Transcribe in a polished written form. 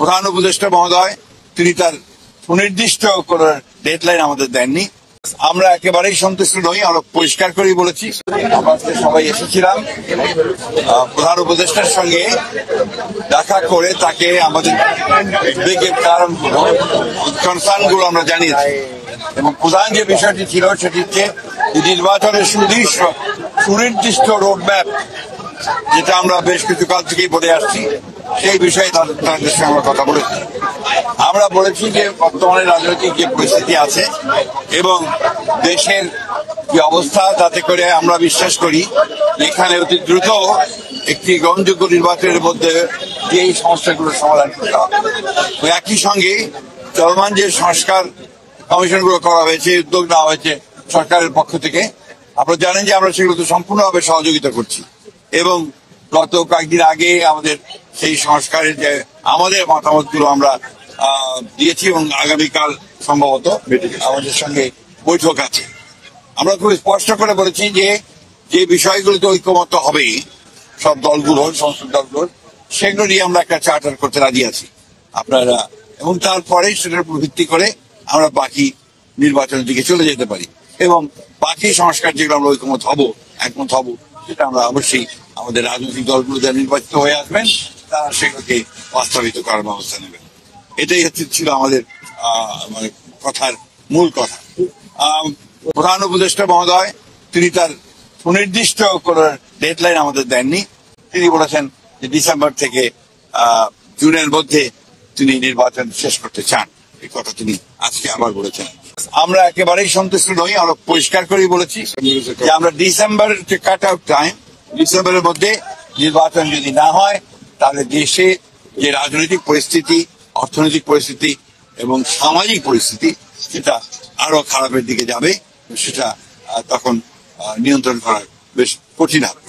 প্রধান উপদেষ্টা মহোদয় তিনি তার সুনির্দিষ্ট কোন ডেডলাইন আমাদের দেননি। আমরা একেবারেই সন্তুষ্ট নই, আমরা পরিষ্কার করেই বলেছি। আমরা সবাই এসেছিলাম প্রধান উপদেষ্টার সঙ্গে দেখা করে তাকে আমাদের উদ্বেগের কারণগুলো, কনসার্নগুলো আমরা জানিয়েছি এবং প্রধান যে বিষয়টি ছিল সেটি হচ্ছে নির্বাচনের সুনির্দিষ্ট রোডম্যাপ, যেটা আমরা বেশ কিছু কাল থেকেই বলে আসছি, সেই বিষয়ে তাদের সঙ্গে আমরা কথা বলেছি। আমরা বলেছি যে বর্তমানে রাজনৈতিক যে পরিস্থিতি আছে এবং দেশের যে অবস্থা, তাতে করে আমরা বিশ্বাস করি এখানে অতি দ্রুত একটি গ্রহণযোগ্য নির্বাচনের মধ্যে এই সমস্যাগুলোর সমাধান করতে হবে। একই সঙ্গে চলমান যে সংস্কার কমিশনগুলো করা হয়েছে, উদ্যোগ নেওয়া হয়েছে সরকারের পক্ষ থেকে, আপনারা জানেন যে আমরা সেগুলোতে সম্পূর্ণভাবে সহযোগিতা করছি এবং গত কয়েকদিন আগে আমাদের সেই সংস্কারের যে আমাদের মতামতগুলো আমরা দিয়েছি এবং আগামীকাল সম্ভবত আমাদের সঙ্গে বৈঠক আছে। আমরা খুব স্পষ্ট করে বলেছি যে যে বিষয়গুলোতে ঐক্যমত হবে সব দলগুলোর, সংসদ দলগুলোর, সেগুলো নিয়ে আমরা একটা চার্টার করতে রাজি আছি আপনারা, এবং তারপরে সেটার উপর ভিত্তি করে আমরা বাকি নির্বাচনের দিকে চলে যেতে পারি এবং বাকি সংস্কার যেগুলো আমরা ঐক্যমত হব, একমত হব, সেটা আমরা অবশ্যই আমাদের রাজনৈতিক দলগুলো যারা নির্বাচিত হয়ে আসবেন তারা সেগুলোকে বাস্তবায়িত করার ব্যবস্থা নেবেন। এটাই ছিল আমাদের মানে কথার মূল কথা। প্রধান উপদেষ্টা মহোদয় তিনি তার সুনির্দিষ্ট কোন ডেডলাইন আমাদের দেননি। তিনি বলেছেন যে ডিসেম্বর থেকে জুনের মধ্যে তিনি নির্বাচন শেষ করতে চান। এই কথা তিনি আজকে আবার বলেছেন। আমরা একেবারেই সন্তুষ্ট নই, আমরা পরিষ্কার করেই বলেছি যে আমরা ডিসেম্বরের যে কাট আউট টাইম, ডিসেম্বরের মধ্যে নির্বাচন যদি না হয় তাহলে দেশে যে রাজনৈতিক পরিস্থিতি, অর্থনৈতিক পরিস্থিতি এবং সামাজিক পরিস্থিতি সেটা আরো খারাপের দিকে যাবে, সেটা তখন নিয়ন্ত্রণ করা বেশ কঠিন হবে।